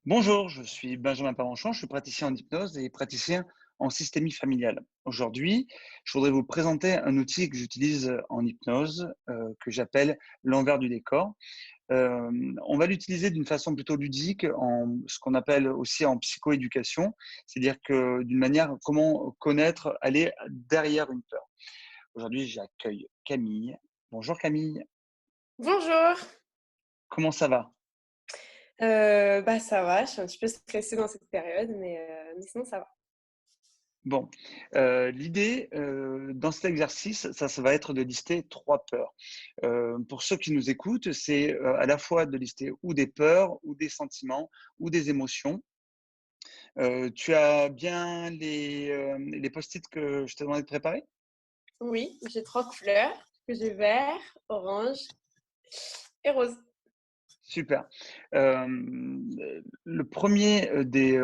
Bonjour, je suis Benjamin Paranchon, je suis praticien en hypnose et praticien en systémie familiale. Aujourd'hui, je voudrais vous présenter un outil que j'utilise en hypnose, que j'appelle l'envers du décor. On va l'utiliser d'une façon plutôt ludique, en ce qu'on appelle aussi en psychoéducation, c'est-à-dire que d'une manière, comment connaître, aller derrière une peur. Aujourd'hui, j'accueille Camille. Bonjour Camille, Bonjour, comment ça va? ça va, je suis un petit peu stressée dans cette période, mais sinon ça va. Bon, l'idée, dans cet exercice, ça va être de lister 3 peurs. Pour ceux qui nous écoutent, c'est, à la fois de lister ou des peurs ou des sentiments ou des émotions. Tu as bien les post-it que je t'ai demandé de préparer? Oui, j'ai 3 couleurs, que j'ai vert, orange et rose. Super. Le premier des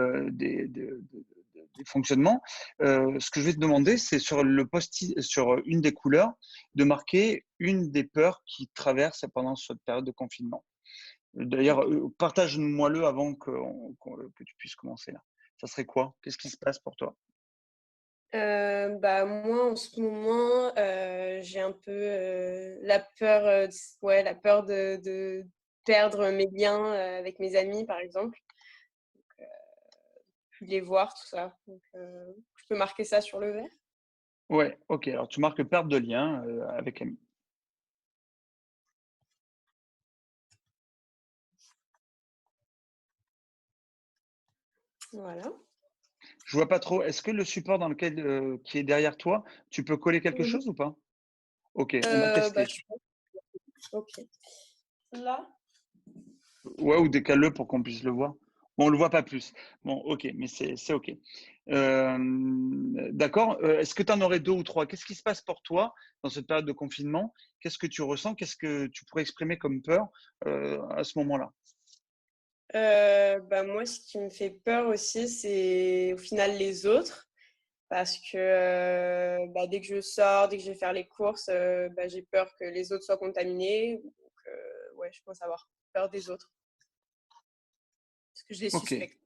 fonctionnements, ce que je vais te demander, c'est sur le post-it sur une des couleurs, de marquer une des peurs qui traversent pendant cette période de confinement. D'ailleurs, OK. partage-moi-le avant que tu puisses commencer là. Ça serait quoi? Qu'est-ce qui se passe pour toi? Moi en ce moment, j'ai un peu, la peur, la peur de perdre mes liens, avec mes amis par exemple, plus les voir tout ça, je peux marquer ça sur le vert? Ouais, OK, alors tu marques perte de lien, avec ami. Voilà. Je vois pas trop, est-ce que le support dans lequel, qui est derrière toi, tu peux coller quelque Mmh. chose ou pas? OK, on va tester. Je pense OK. Là? Ouais, ou décale-le pour qu'on puisse le voir. Bon, on le voit pas plus. Bon, OK, mais c'est OK. D'accord, est-ce que tu en aurais 2 ou 3? Qu'est-ce qui se passe pour toi dans cette période de confinement? Qu'est-ce que tu ressens? Qu'est-ce que tu pourrais exprimer comme peur, à ce moment-là? Moi, ce qui me fait peur aussi, c'est au final les autres parce que, dès que je sors, dès que je vais faire les courses, j'ai peur que les autres soient contaminés. Donc, ouais, je pense avoir peur des autres parce que je les OK, suspecte.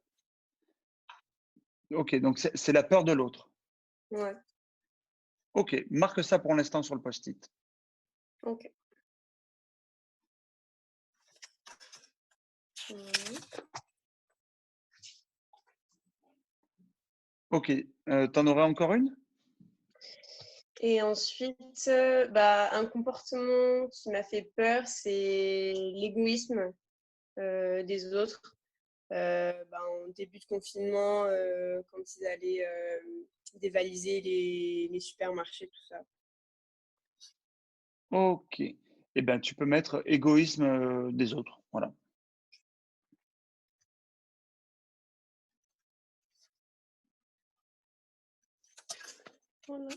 OK, donc c'est la peur de l'autre. Ouais, OK, marque ça pour l'instant sur le post-it. OK. Mmh. OK, tu en aurais encore une? Et ensuite, un comportement qui m'a fait peur, c'est l'égoïsme, des autres. En début de confinement, quand ils allaient, dévaliser les supermarchés, tout ça. OK, et ben, tu peux mettre égoïsme, des autres, voilà. Voilà.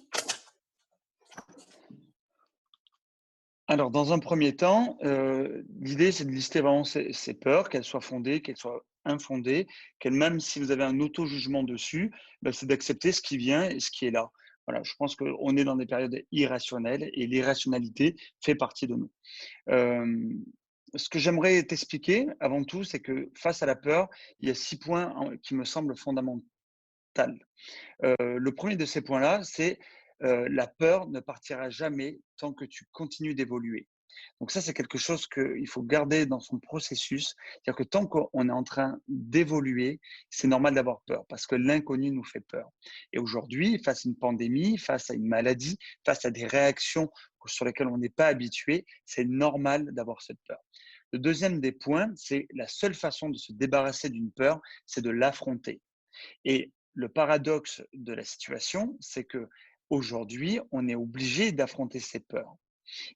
Alors, dans un premier temps, l'idée, c'est de lister vraiment ces peurs, qu'elles soient fondées, qu'elles soient infondées, qu'elles même si vous avez un auto-jugement dessus, bah, c'est d'accepter ce qui vient et ce qui est là. Voilà, je pense qu'on est dans des périodes irrationnelles et l'irrationalité fait partie de nous. Hem, Ce que j'aimerais t'expliquer avant tout, c'est que face à la peur, il y a 6 points qui me semblent fondamentaux. Le premier de ces points-là, c'est, la peur ne partira jamais tant que tu continues d'évoluer. Donc ça, c'est quelque chose qu'il faut garder dans son processus. C'est-à-dire que tant qu'on est en train d'évoluer, c'est normal d'avoir peur parce que l'inconnu nous fait peur. Et aujourd'hui, face à une pandémie, face à une maladie, face à des réactions sur lesquelles on n'est pas habitué, c'est normal d'avoir cette peur. Le deuxième des points, c'est la seule façon de se débarrasser d'une peur, c'est de l'affronter. Et le paradoxe de la situation, c'est que aujourd'hui, on est obligé d'affronter ces peurs.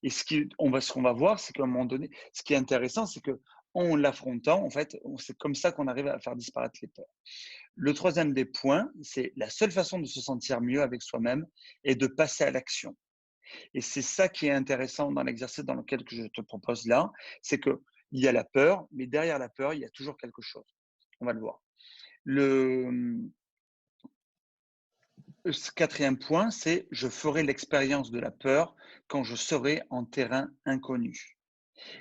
Et ce qu'on va voir, c'est qu'à un moment donné, ce qui est intéressant, c'est que en l'affrontant, en fait, c'est comme ça qu'on arrive à faire disparaître les peurs. Le troisième des points, c'est la seule façon de se sentir mieux avec soi-même est de passer à l'action. Et c'est ça qui est intéressant dans l'exercice dans lequel que je te propose là, c'est que il y a la peur, mais derrière la peur, il y a toujours quelque chose. On va le voir. Le quatrième point, c'est je ferai l'expérience de la peur quand je serai en terrain inconnu.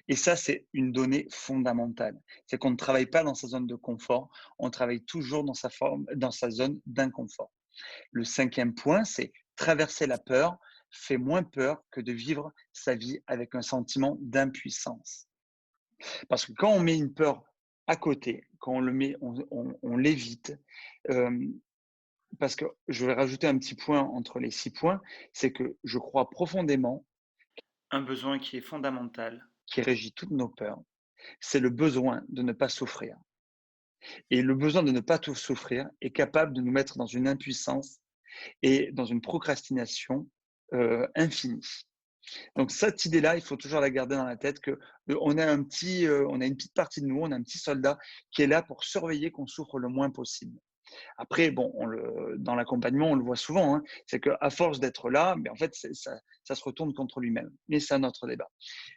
Et ça, c'est une donnée fondamentale. C'est qu'on ne travaille pas dans sa zone de confort, on travaille toujours dans sa zone d'inconfort. Le cinquième point, c'est traverser la peur fait moins peur que de vivre sa vie avec un sentiment d'impuissance. Parce que quand on met une peur à côté, quand on le met, on l'évite, euh, parce que je vais rajouter un petit point entre les 6 points, c'est que je crois profondément un besoin qui est fondamental, qui régit toutes nos peurs, c'est le besoin de ne pas souffrir. Et le besoin de ne pas tout souffrir est capable de nous mettre dans une impuissance et dans une procrastination infinie. Donc cette idée-là, il faut toujours la garder dans la tête que on a on a une petite partie de nous, on a un petit soldat qui est là pour surveiller qu'on souffre le moins possible. Après, bon, dans l'accompagnement, on le voit souvent, hein, c'est qu'à force d'être là, mais en fait, ça se retourne contre lui-même. Mais c'est un autre débat.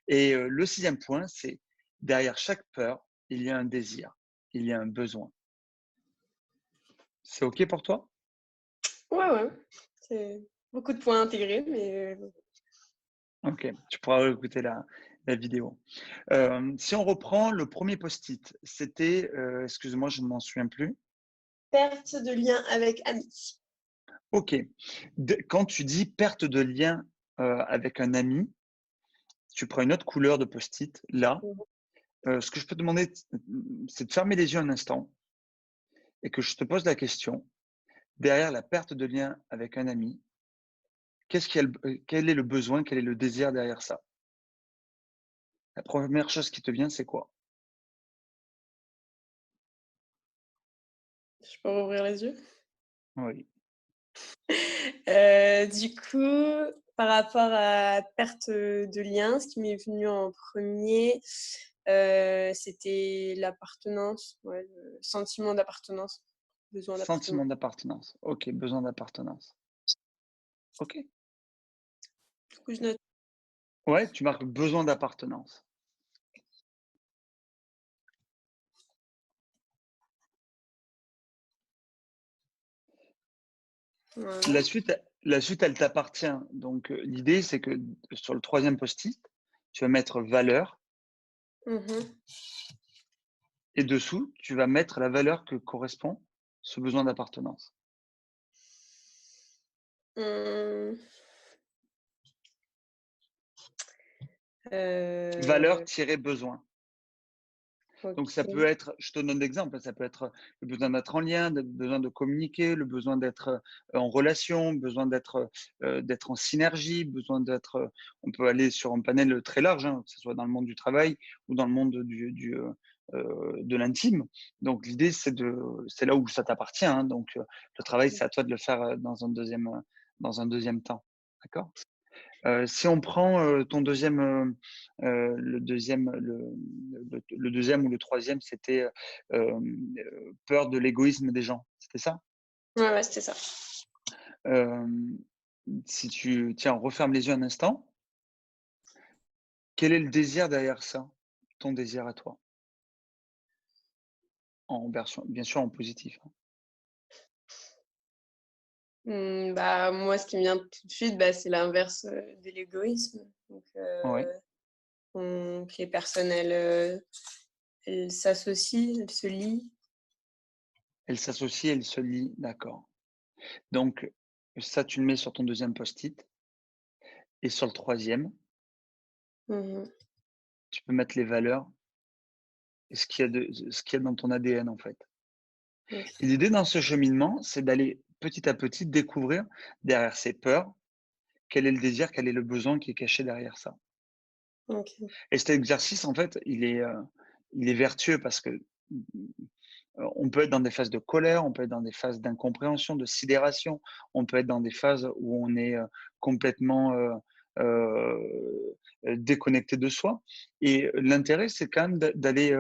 Et le sixième point, c'est derrière chaque peur, il y a un désir, il y a un besoin. C'est OK pour toi? Ouais, ouais. C'est beaucoup de points intégrés, mais OK, tu pourras écouter la vidéo. Si on reprend le premier post-it, c'était, excuse-moi, je ne m'en souviens plus. perte de lien avec amis. OK. Quand tu dis perte de lien avec un ami, tu prends une autre couleur de post-it, là. Mmh. Ce que je peux te demander, c'est de fermer les yeux un instant et que je te pose la question. Derrière la perte de lien avec un ami, quel est le besoin, quel est le désir derrière ça? La première chose qui te vient, c'est quoi? Je peux rouvrir les yeux? Oui. Du coup, par rapport à perte, de lien, ce qui m'est venu en premier, c'était l'appartenance, ouais, le sentiment d'appartenance, besoin d'appartenance. Sentiment d'appartenance. OK, besoin d'appartenance. OK. Du coup, je note. Ouais, tu marques besoin d'appartenance. Voilà. La suite, elle t'appartient. Donc, l'idée, c'est que sur le troisième post-it, tu vas mettre valeur Mmh. et dessous, tu vas mettre la valeur que correspond ce besoin d'appartenance. Mmh, Valeur-besoin. Donc ça peut OK. être, je te donne l'exemple, ça peut être le besoin d'être en lien, le besoin de communiquer, le besoin d'être en relation, besoin d'être en synergie, besoin d'être. On peut aller sur un panel très large, hein, que ce soit dans le monde du travail ou dans le monde de l'intime. Donc l'idée, c'est là où ça t'appartient, hein. Donc le travail, c'est à toi de le faire dans un deuxième temps. D'accord? Si on prend ton deuxième, le deuxième ou le troisième, c'était peur de l'égoïsme des gens, c'était ça? Ouais, ouais, c'était ça. Euh, Si tu, tiens, referme les yeux un instant, quel est le désir derrière ça? Ton désir à toi, en version, bien sûr en positif, hein. Bah, moi, ce qui me vient tout de suite, bah, c'est l'inverse, de l'égoïsme. Donc, Ouais, que les personnes, elles s'associent, elles se lient. elle s'associe, elle se lie, d'accord. Donc ça, tu le mets sur ton deuxième post-it et sur le troisième, Mmh. tu peux mettre les valeurs et ce qu'il y a dans ton ADN, en fait. Et OK. l'idée dans ce cheminement, c'est d'aller petit à petit découvrir derrière ces peurs, quel est le désir, quel est le besoin qui est caché derrière ça. OK. Et cet exercice, en fait, il est vertueux parce que on peut être dans des phases de colère, on peut être dans des phases d'incompréhension, de sidération, on peut être dans des phases où on est complètement déconnecté de soi. Et l'intérêt, c'est quand même d'aller,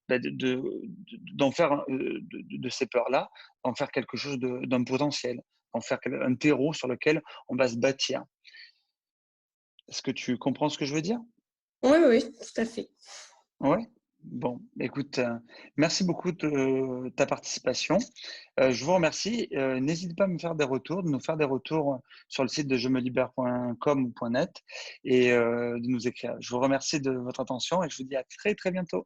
d'en faire, de ces peurs-là, d'en faire quelque chose d'un potentiel, d'en faire un terreau sur lequel on va se bâtir. Est-ce que tu comprends ce que je veux dire? Oui, oui, tout à fait. Ouais. Bon, écoute, merci beaucoup de ta participation. Je vous remercie. N'hésitez pas à me faire des retours, de nous faire des retours sur le site de jemelibère.com ou .net et de nous écrire. Je vous remercie de votre attention et je vous dis à très, très bientôt.